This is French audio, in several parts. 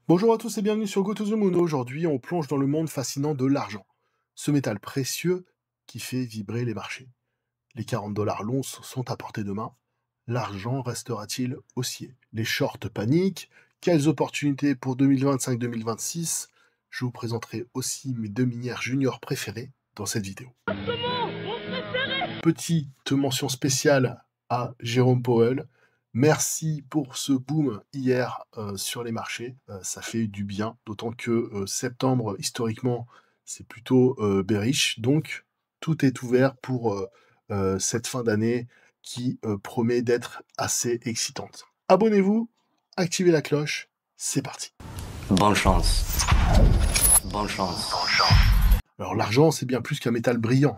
Bonjour à tous et bienvenue sur Go to the Moon. Aujourd'hui, on plonge dans le monde fascinant de l'argent, ce métal précieux qui fait vibrer les marchés. Les 40 $ l'once sont à portée de main. L'argent restera-t-il haussier? Les shorts paniquent. Quelles opportunités pour 2025-2026? Je vous présenterai aussi mes deux minières juniors préférées dans cette vidéo. Petite mention spéciale à Jérôme Powell. Merci pour ce boom hier sur les marchés. Ça fait du bien, d'autant que septembre, historiquement, c'est plutôt bearish. Donc, tout est ouvert pour cette fin d'année qui promet d'être assez excitante. Abonnez-vous, activez la cloche, c'est parti. Bonne chance. Bonne chance. Alors l'argent, c'est bien plus qu'un métal brillant.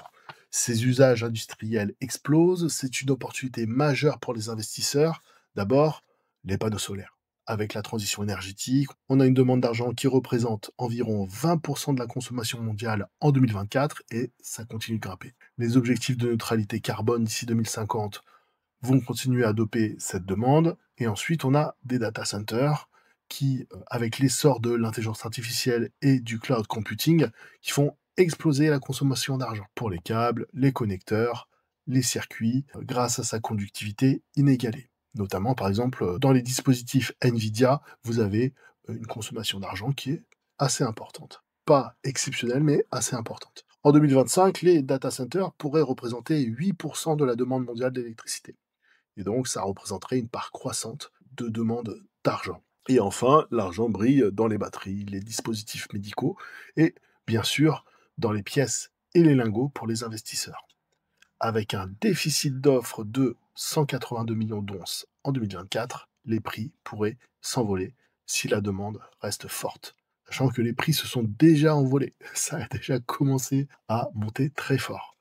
Ses usages industriels explosent, c'est une opportunité majeure pour les investisseurs. D'abord, les panneaux solaires. Avec la transition énergétique, on a une demande d'argent qui représente environ 20% de la consommation mondiale en 2024 et ça continue de grimper. Les objectifs de neutralité carbone d'ici 2050 vont continuer à doper cette demande. Et ensuite, on a des data centers qui, avec l'essor de l'intelligence artificielle et du cloud computing, qui font exploser la consommation d'argent pour les câbles, les connecteurs, les circuits, grâce à sa conductivité inégalée. Notamment, par exemple, dans les dispositifs NVIDIA, vous avez une consommation d'argent qui est assez importante. Pas exceptionnelle, mais assez importante. En 2025, les data centers pourraient représenter 8% de la demande mondiale d'électricité. Et donc, ça représenterait une part croissante de demande d'argent. Et enfin, l'argent brille dans les batteries, les dispositifs médicaux et, bien sûr, dans les pièces et les lingots pour les investisseurs. Avec un déficit d'offres de 182 millions d'onces en 2024, les prix pourraient s'envoler si la demande reste forte. Sachant que les prix se sont déjà envolés. Ça a déjà commencé à monter très fort.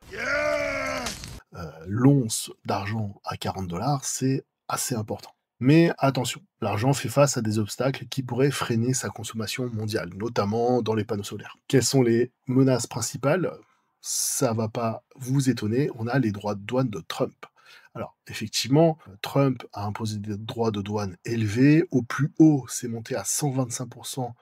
L'once d'argent à 40 $, c'est assez important. Mais attention, l'argent fait face à des obstacles qui pourraient freiner sa consommation mondiale, notamment dans les panneaux solaires. Quelles sont les menaces principales? Ça va pas vous étonner, on a les droits de douane de Trump. Alors, effectivement, Trump a imposé des droits de douane élevés. Au plus haut, c'est monté à 125%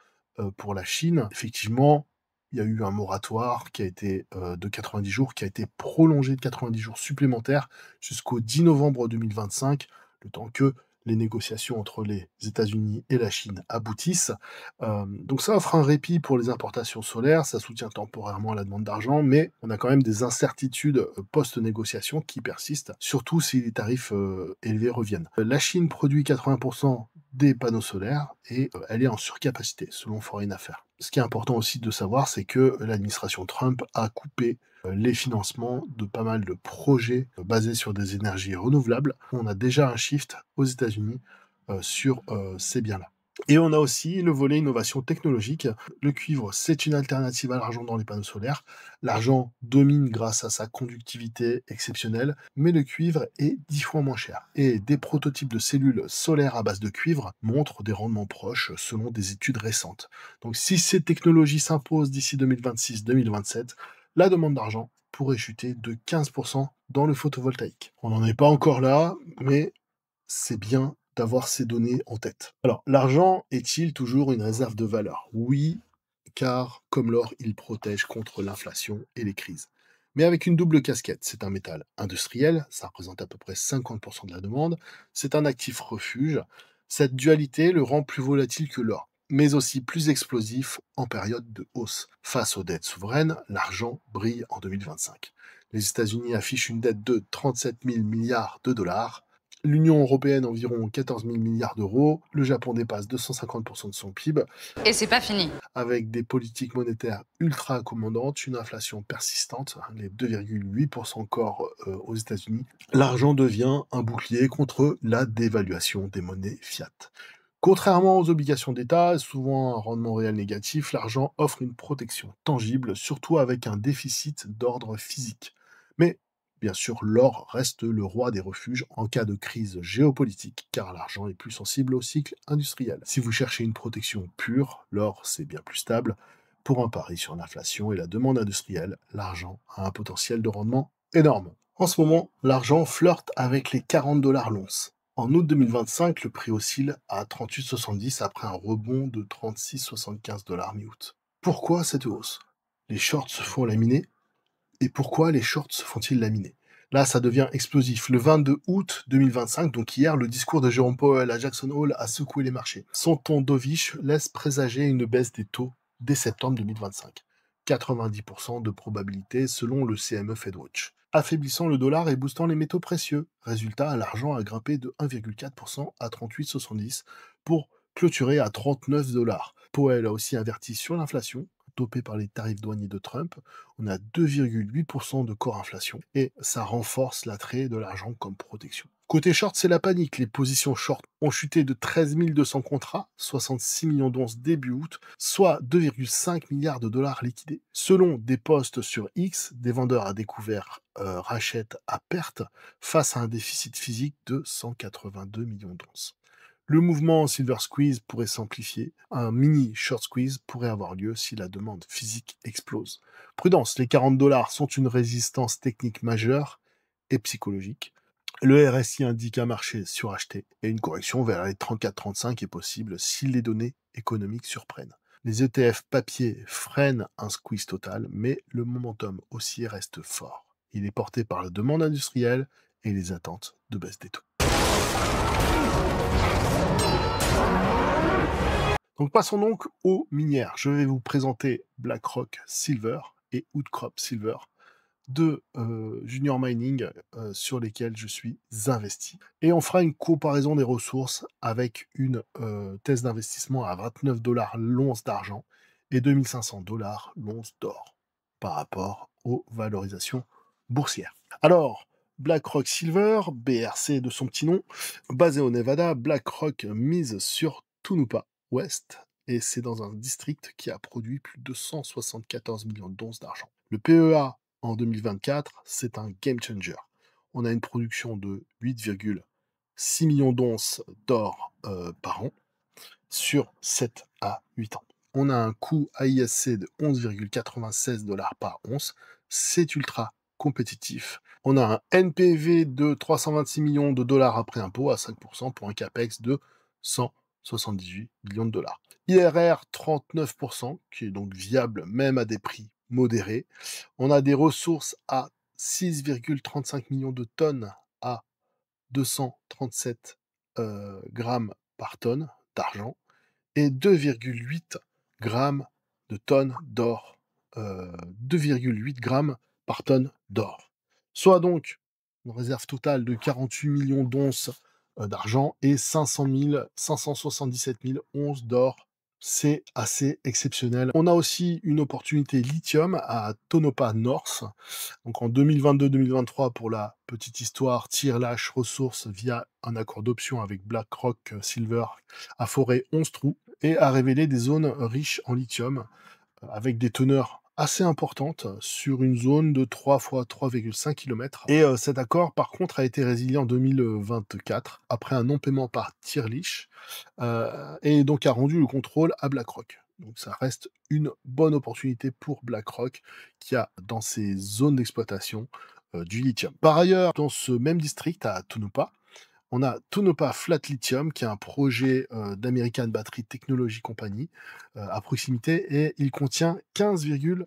pour la Chine. Effectivement, il y a eu un moratoire qui a été de 90 jours, qui a été prolongé de 90 jours supplémentaires jusqu'au 10 novembre 2025, le temps que les négociations entre les États-Unis et la Chine aboutissent. Donc ça offre un répit pour les importations solaires, ça soutient temporairement la demande d'argent, mais on a quand même des incertitudes post-négociation qui persistent, surtout si les tarifs élevés reviennent. La Chine produit 80% des panneaux solaires et elle est en surcapacité, selon Foreign Affairs. Ce qui est important aussi de savoir, c'est que l'administration Trump a coupé les financements de pas mal de projets basés sur des énergies renouvelables. On a déjà un shift aux États-Unis sur ces biens-là. Et on a aussi le volet innovation technologique. Le cuivre, c'est une alternative à l'argent dans les panneaux solaires. L'argent domine grâce à sa conductivité exceptionnelle, mais le cuivre est 10 fois moins cher. Et des prototypes de cellules solaires à base de cuivre montrent des rendements proches selon des études récentes. Donc si ces technologies s'imposent d'ici 2026-2027, la demande d'argent pourrait chuter de 15% dans le photovoltaïque. On n'en est pas encore là, mais c'est bien d'avoir ces données en tête. Alors, l'argent est-il toujours une réserve de valeur? Oui, car comme l'or, il protège contre l'inflation et les crises. Mais avec une double casquette, c'est un métal industriel, ça représente à peu près 50% de la demande, c'est un actif refuge. Cette dualité le rend plus volatile que l'or, mais aussi plus explosif en période de hausse. Face aux dettes souveraines, l'argent brille en 2025. Les États-Unis affichent une dette de 37 000 milliards de dollars, l'Union européenne environ 14 000 milliards d'euros, le Japon dépasse 250% de son PIB. Et c'est pas fini. Avec des politiques monétaires ultra accommodantes, une inflation persistante, les 2,8% encore aux États-Unis, l'argent devient un bouclier contre la dévaluation des monnaies fiat. Contrairement aux obligations d'État, souvent un rendement réel négatif, l'argent offre une protection tangible, surtout avec un déficit d'ordre physique. Mais bien sûr, l'or reste le roi des refuges en cas de crise géopolitique, car l'argent est plus sensible au cycle industriel. Si vous cherchez une protection pure, l'or c'est bien plus stable. Pour un pari sur l'inflation et la demande industrielle, l'argent a un potentiel de rendement énorme. En ce moment, l'argent flirte avec les 40 $ l'once. En août 2025, le prix oscille à 38,70 après un rebond de 36,75 $ mi-août. Pourquoi cette hausse? Les shorts se font laminer. Et pourquoi les shorts se font-ils laminer? Là, ça devient explosif. Le 22 août 2025, donc hier, le discours de Jérôme Powell à Jackson Hole a secoué les marchés. Son ton dovish laisse présager une baisse des taux dès septembre 2025. 90% de probabilité selon le CME FedWatch, affaiblissant le dollar et boostant les métaux précieux. Résultat, l'argent a grimpé de 1,4% à 38,70 pour clôturer à 39 $. Powell a aussi averti sur l'inflation, dopée par les tarifs douaniers de Trump. On a 2,8% de core inflation et ça renforce l'attrait de l'argent comme protection. Côté short, c'est la panique. Les positions short ont chuté de 13 200 contrats, 66 millions d'onces début août, soit 2,5 milliards de dollars liquidés. Selon des posts sur X, des vendeurs à découvert rachètent à perte face à un déficit physique de 182 millions d'onces. Le mouvement Silver Squeeze pourrait s'amplifier. Un mini short squeeze pourrait avoir lieu si la demande physique explose. Prudence, les 40 $ sont une résistance technique majeure et psychologique. Le RSI indique un marché suracheté et une correction vers les 34-35 est possible si les données économiques surprennent. Les ETF papier freinent un squeeze total, mais le momentum haussier reste fort. Il est porté par la demande industrielle et les attentes de baisse des taux. Donc passons donc aux minières. Je vais vous présenter BlackRock Silver et Outcrop Silver, deux junior mining sur lesquels je suis investi. Et on fera une comparaison des ressources avec une thèse d'investissement à 29 $ l'once d'argent et 2500 $ l'once d'or par rapport aux valorisations boursières. Alors, BlackRock Silver, BRC de son petit nom, basé au Nevada, BlackRock mise sur Tonopah West, et c'est dans un district qui a produit plus de 174 millions d'onces d'argent. Le PEA en 2024, c'est un game changer. On a une production de 8,6 millions d'onces d'or par an sur 7 à 8 ans. On a un coût AISC de 11,96 $ par once. C'est ultra compétitif. On a un NPV de 326 millions de dollars après impôt à 5% pour un CAPEX de 178 millions de dollars. IRR 39%, qui est donc viable même à des prix modérés. On a des ressources à 6,35 millions de tonnes à 237 grammes par tonne d'argent et 2,8 grammes de tonnes d'or. 2,8 grammes par tonne d'or. Soit donc une réserve totale de 48 millions d'onces d'argent et 577 000 onces d'or. C'est assez exceptionnel. On a aussi une opportunité lithium à Tonopah North. Donc en 2022-2023, pour la petite histoire, Tirelash Resources, via un accord d'option avec BlackRock Silver, a foré 11 trous et a révélé des zones riches en lithium avec des teneurs assez importantes sur une zone de 3 fois 3,5 km. Et cet accord, par contre, a été résilié en 2024 après un non-paiement par Tirelash et donc a rendu le contrôle à BlackRock. Donc ça reste une bonne opportunité pour BlackRock qui a dans ses zones d'exploitation du lithium. Par ailleurs, dans ce même district à Tonopah, on a Tonopah Flat Lithium, qui est un projet d'American Battery Technology Company à proximité, et il contient 15,8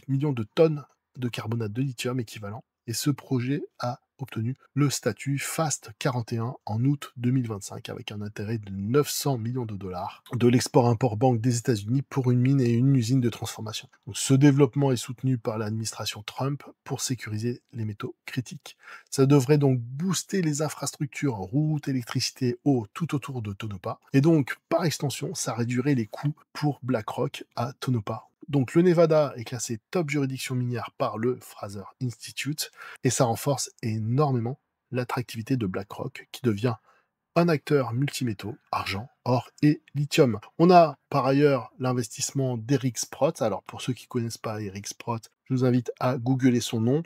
millions de tonnes de carbonate de lithium équivalent. Et ce projet a obtenu le statut Fast 41 en août 2025, avec un intérêt de 900 millions de dollars de l'export-import banque des États-Unis pour une mine et une usine de transformation. Donc, ce développement est soutenu par l'administration Trump pour sécuriser les métaux critiques. Ça devrait donc booster les infrastructures, routes, électricité, eau, tout autour de Tonopah. Et donc, par extension, ça réduirait les coûts pour BlackRock à Tonopah. Donc, le Nevada est classé top juridiction minière par le Fraser Institute et ça renforce énormément l'attractivité de BlackRock qui devient un acteur multimétaux, argent, or et lithium. On a par ailleurs l'investissement d'Eric Sprott. Alors, pour ceux qui ne connaissent pas Eric Sprott, je vous invite à googler son nom.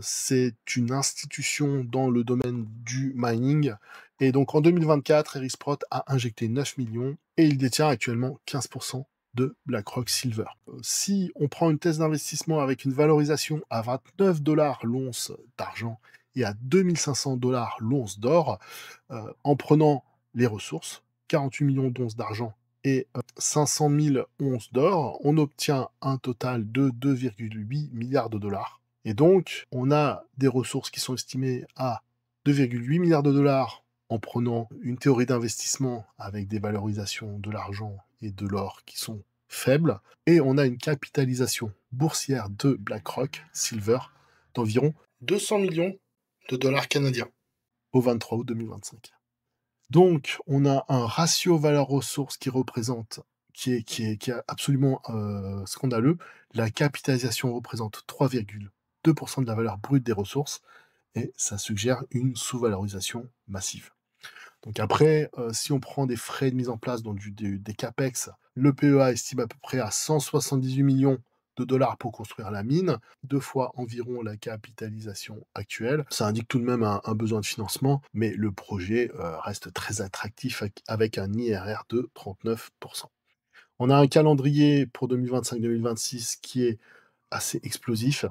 C'est une institution dans le domaine du mining. Et donc en 2024, Eric Sprott a injecté 9 millions et il détient actuellement 15% de BlackRock Silver. Si on prend une thèse d'investissement avec une valorisation à 29 $ l'once d'argent et à 2 500 $ l'once d'or, en prenant les ressources, 48 millions d'onces d'argent et 500 000 onces d'or, on obtient un total de 2,8 milliards de dollars. Et donc, on a des ressources qui sont estimées à 2,8 milliards de dollars en prenant une théorie d'investissement avec des valorisations de l'argent et de l'or qui sont faibles, et on a une capitalisation boursière de BlackRock Silver d'environ 200 millions de dollars canadiens au 23 août 2025. Donc, on a un ratio valeur-ressource qui représente, qui est absolument scandaleux. La capitalisation représente 3,2% de la valeur brute des ressources, et ça suggère une sous-valorisation massive. Donc après, si on prend des frais de mise en place, donc des CAPEX, le PEA estime à peu près à 178 millions de dollars pour construire la mine, 2 fois environ la capitalisation actuelle. Ça indique tout de même un besoin de financement, mais le projet reste très attractif avec un IRR de 39%. On a un calendrier pour 2025-2026 qui est assez explosif.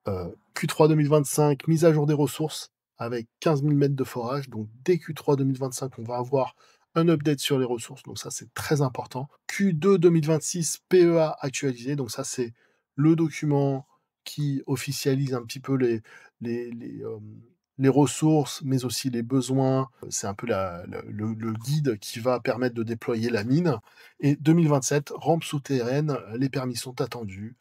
Q3 2025, mise à jour des ressources avec 15 000 mètres de forage. Donc dès Q3 2025, on va avoir un update sur les ressources. Donc ça, c'est très important. Q2 2026, PEA actualisé. Donc ça, c'est le document qui officialise un petit peu les, les, euh, les ressources, mais aussi les besoins. C'est un peu le guide qui va permettre de déployer la mine. Et 2027, rampe souterraine, les permis sont attendus.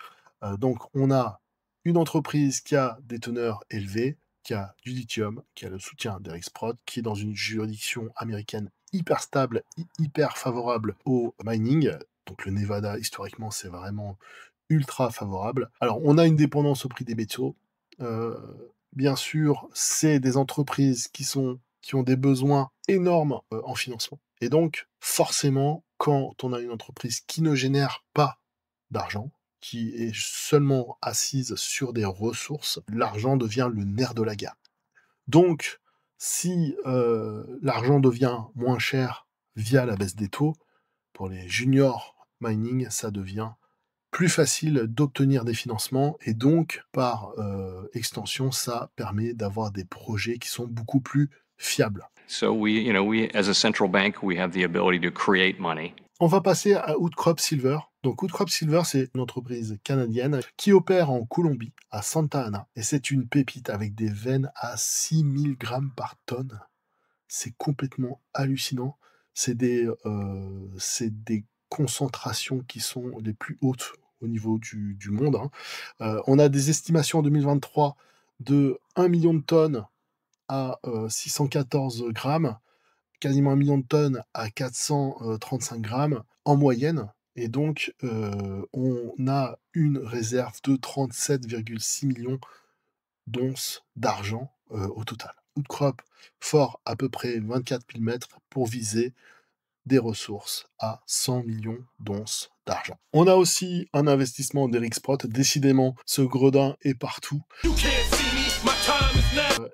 Donc on a une entreprise qui a des teneurs élevées, qui a du lithium, qui a le soutien d'Erixprod, qui est dans une juridiction américaine hyper stable, hyper favorable au mining. Donc le Nevada, historiquement, c'est vraiment ultra favorable. Alors, on a une dépendance au prix des métaux. Euh, Bien sûr, c'est des entreprises qui ont des besoins énormes en financement. Et donc, forcément, quand on a une entreprise qui ne génère pas d'argent, qui est seulement assise sur des ressources, l'argent devient le nerf de la guerre. Donc, si l'argent devient moins cher via la baisse des taux, pour les juniors mining, ça devient plus facile d'obtenir des financements et donc, par extension, ça permet d'avoir des projets qui sont beaucoup plus fiables. So we as a central bank, we have the ability to create money. On va passer à Outcrop Silver. Donc Outcrop Silver, c'est une entreprise canadienne qui opère en Colombie, à Santa Ana. Et c'est une pépite avec des veines à 6000 grammes par tonne. C'est complètement hallucinant. C'est des concentrations qui sont les plus hautes au niveau du monde, hein. On a des estimations en 2023 de 1 million de tonnes à 614 grammes, quasiment 1 million de tonnes à 435 grammes en moyenne. Et donc, on a une réserve de 37,6 millions d'onces d'argent au total. Outcrop fort à peu près 24 000 mètres pour viser des ressources à 100 millions d'onces d'argent. On a aussi un investissement d'Erixprod. Décidément, ce gredin est partout.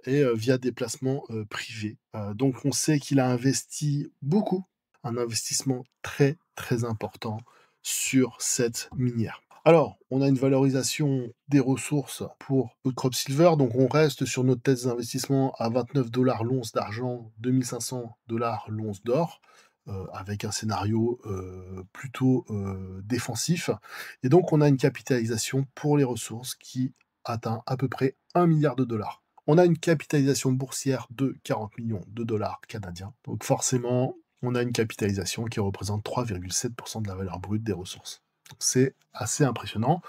Et via des placements privés. Donc on sait qu'il a investi beaucoup, un investissement très très important sur cette minière. Alors, on a une valorisation des ressources pour Outcrop Silver, donc on reste sur notre thèse d'investissement à 29 $ l'once d'argent, 2500 $ l'once d'or, avec un scénario plutôt défensif. Et donc on a une capitalisation pour les ressources qui atteint à peu près 1 milliard de dollars. On a une capitalisation boursière de 40 millions de dollars canadiens. Donc forcément, on a une capitalisation qui représente 3,7% de la valeur brute des ressources. C'est assez impressionnant.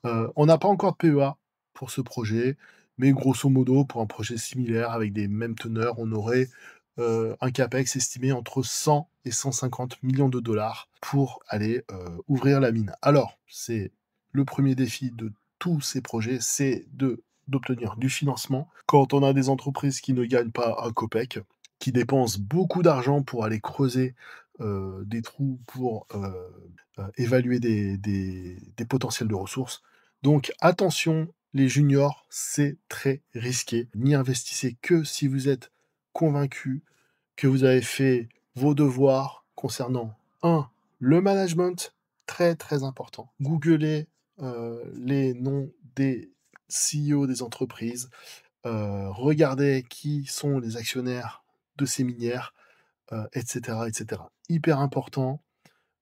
On n'a pas encore de PEA pour ce projet, mais grosso modo, pour un projet similaire avec des mêmes teneurs, on aurait un CAPEX estimé entre 100 et 150 millions de dollars pour aller ouvrir la mine. Alors, c'est le premier défi de tous ces projets, c'est d'obtenir du financement. Quand on a des entreprises qui ne gagnent pas un copec, qui dépensent beaucoup d'argent pour aller creuser des trous pour évaluer des potentiels de ressources. Donc attention, les juniors, c'est très risqué. N'y investissez que si vous êtes convaincu que vous avez fait vos devoirs concernant le management, très très important. Googlez les noms des CEO des entreprises, regarder qui sont les actionnaires de ces minières, et cetera, et cetera. Hyper important,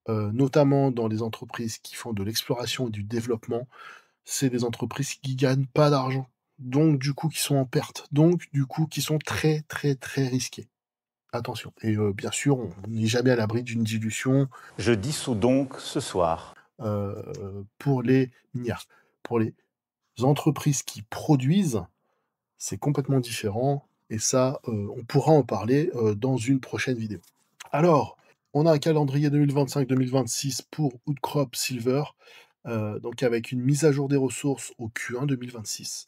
notamment dans les entreprises qui font de l'exploration et du développement. C'est des entreprises qui gagnent pas d'argent, donc du coup qui sont en perte, donc du coup qui sont très, très, très risquées. Attention et bien sûr, on n'est jamais à l'abri d'une dilution, Je dissous donc ce soir. pour les minières. Pour les entreprises qui produisent, c'est complètement différent et ça, on pourra en parler, dans une prochaine vidéo. Alors, on a un calendrier 2025-2026 pour Outcrop Silver, donc avec une mise à jour des ressources au Q1 2026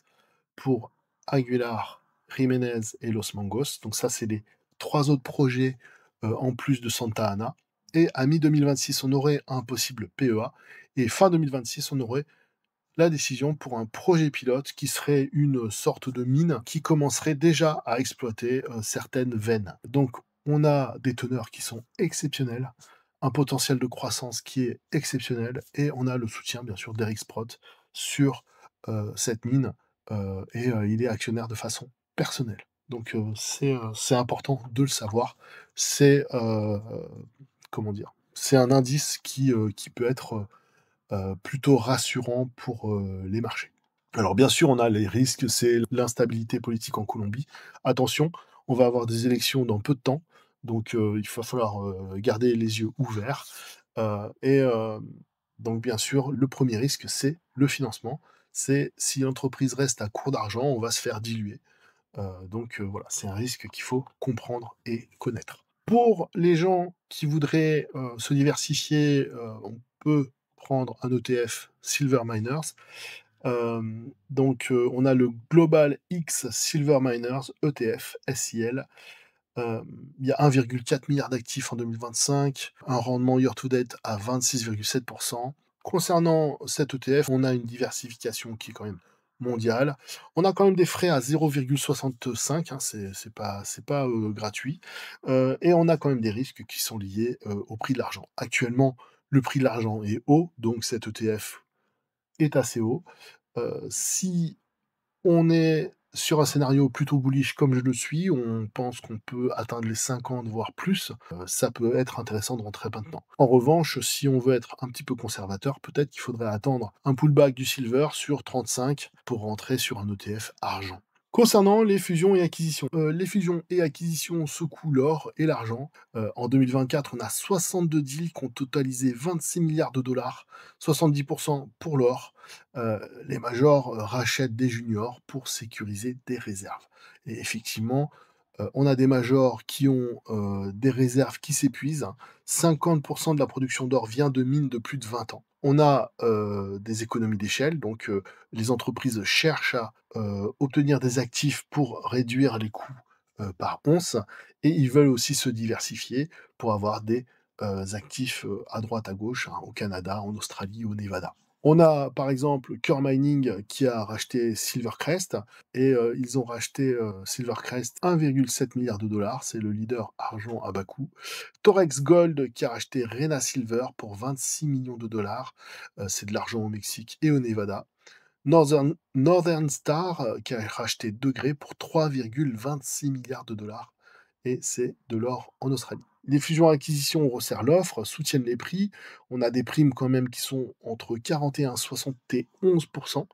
pour Aguilar, Jiménez et Los Mangos. Donc ça, c'est les 3 autres projets, en plus de Santa Ana et à mi-2026, on aurait un possible PEA et fin 2026, on aurait la décision pour un projet pilote qui serait une sorte de mine qui commencerait déjà à exploiter certaines veines. Donc on a des teneurs qui sont exceptionnelles, un potentiel de croissance qui est exceptionnel et on a le soutien bien sûr d'Eric Sprott sur cette mine il est actionnaire de façon personnelle. Donc c'est important de le savoir. C'est comment dire? C'est un indice qui peut être plutôt rassurant pour, les marchés. Alors bien sûr, on a les risques, c'est l'instabilité politique en Colombie. Attention, on va avoir des élections dans peu de temps, donc il va falloir, garder les yeux ouverts, donc bien sûr, le premier risque, c'est le financement. C'est si l'entreprise reste à court d'argent, on va se faire diluer. Voilà, c'est un risque qu'il faut comprendre et connaître. Pour les gens qui voudraient, se diversifier, on peut prendre un ETF Silver Miners. On a le Global X Silver Miners ETF, SIL. Il y a 1,4 milliard d'actifs en 2025, un rendement year to date à 26,7%. Concernant cet ETF, on a une diversification qui est quand même mondiale. On a quand même des frais à 0,65, hein, c'est pas gratuit. Et on a quand même des risques qui sont liés au prix de l'argent. Actuellement, le prix de l'argent est haut, donc cet ETF est assez haut. Si on est sur un scénario plutôt bullish comme je le suis, on pense qu'on peut atteindre les 50 voire plus, ça peut être intéressant de rentrer maintenant. En revanche, si on veut être un petit peu conservateur, peut-être qu'il faudrait attendre un pullback du silver sur 35 pour rentrer sur un ETF argent. Concernant les fusions et acquisitions secouent l'or et l'argent. En 2024, on a 62 deals qui ont totalisé 26 milliards de dollars, 70% pour l'or. Les majors rachètent des juniors pour sécuriser des réserves. Et effectivement, on a des majors qui ont des réserves qui s'épuisent. 50% de la production d'or vient de mines de plus de 20 ans. On a des économies d'échelle, donc les entreprises cherchent à obtenir des actifs pour réduire les coûts par once, et ils veulent aussi se diversifier pour avoir des actifs à droite, à gauche, hein, au Canada, en Australie, au Nevada. On a par exemple Coeur Mining qui a racheté Silvercrest et ils ont racheté Silvercrest 1,7 milliard de dollars, c'est le leader argent à bas coût. Torex Gold qui a racheté Rena Silver pour 26 millions de dollars, c'est de l'argent au Mexique et au Nevada. Northern Star qui a racheté Degré pour 3,26 milliards de dollars et c'est de l'or en Australie. Les fusions-acquisitions resserrent l'offre, soutiennent les prix. On a des primes quand même qui sont entre 41 et 71%,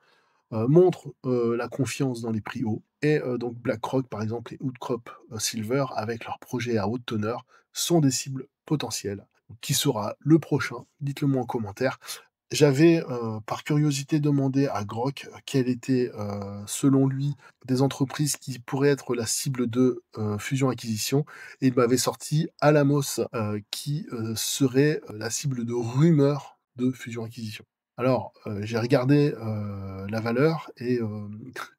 montrent la confiance dans les prix hauts. Et donc BlackRock, par exemple, et Outcrop Silver, avec leurs projets à haute teneur, sont des cibles potentielles. Qui sera le prochain? Dites-le moi en commentaire. J'avais, par curiosité, demandé à Grok quelles étaient, selon lui, des entreprises qui pourraient être la cible de, fusion-acquisition et il m'avait sorti Alamos, qui, serait, la cible de rumeurs de fusion-acquisition. Alors, j'ai regardé, la valeur et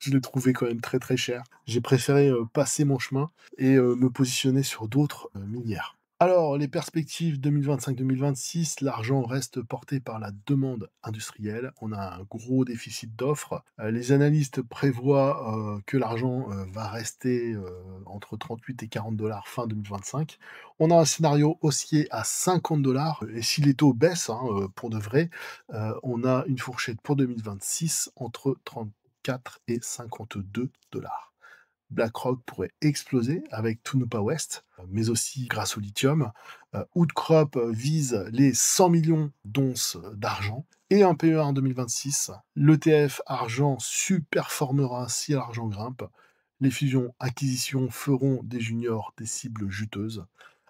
je l'ai trouvé quand même très, très cher. J'ai préféré, passer mon chemin et me positionner sur d'autres, minières. Alors, les perspectives 2025-2026, l'argent reste porté par la demande industrielle. On a un gros déficit d'offres. Les analystes prévoient que l'argent va rester entre 38 et 40 dollars fin 2025. On a un scénario haussier à 50 dollars. Et si les taux baissent, hein, pour de vrai, on a une fourchette pour 2026 entre 34 et 52 dollars. BlackRock pourrait exploser avec Tunupa West, mais aussi grâce au lithium. Outcrop vise les 100 millions d'onces d'argent et un PEA en 2026. L'ETF argent superformera si l'argent grimpe. Les fusions-acquisitions feront des juniors des cibles juteuses.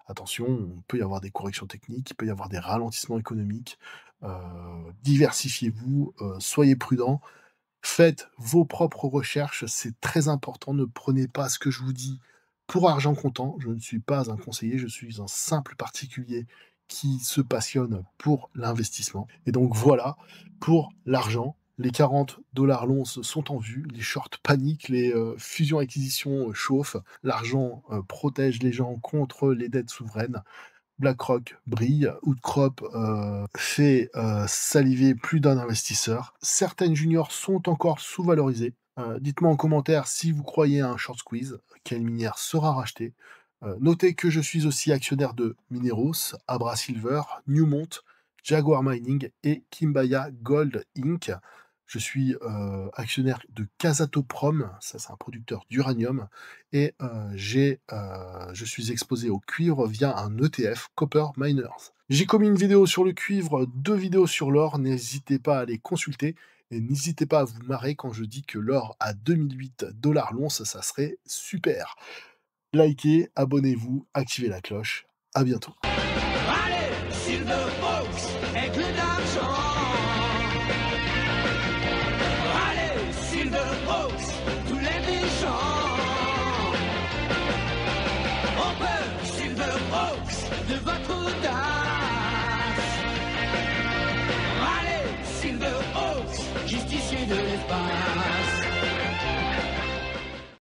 Attention, il peut y avoir des corrections techniques, il peut y avoir des ralentissements économiques. Diversifiez-vous, soyez prudents. Faites vos propres recherches, c'est très important. Ne prenez pas ce que je vous dis pour argent comptant. Je ne suis pas un conseiller, je suis un simple particulier qui se passionne pour l'investissement. Et donc voilà, pour l'argent, les 40 $ l'once sont en vue, les shorts paniquent, les fusions-acquisitions chauffent, l'argent protège les gens contre les dettes souveraines. BlackRock brille, Outcrop fait saliver plus d'un investisseur. Certaines juniors sont encore sous-valorisées. Dites-moi en commentaire si vous croyez à un short squeeze, quelle minière sera rachetée. Notez que je suis aussi actionnaire de Mineros, Abra Silver, Newmont, Jaguar Mining et Kimbaya Gold Inc. Je suis actionnaire de Kazatomprom, ça c'est un producteur d'uranium, et je suis exposé au cuivre via un ETF, Copper Miners. J'ai commis une vidéo sur le cuivre, 2 vidéos sur l'or, n'hésitez pas à les consulter, et n'hésitez pas à vous marrer quand je dis que l'or à 2008 $ l'once, ça serait super. Likez, abonnez-vous, activez la cloche, à bientôt.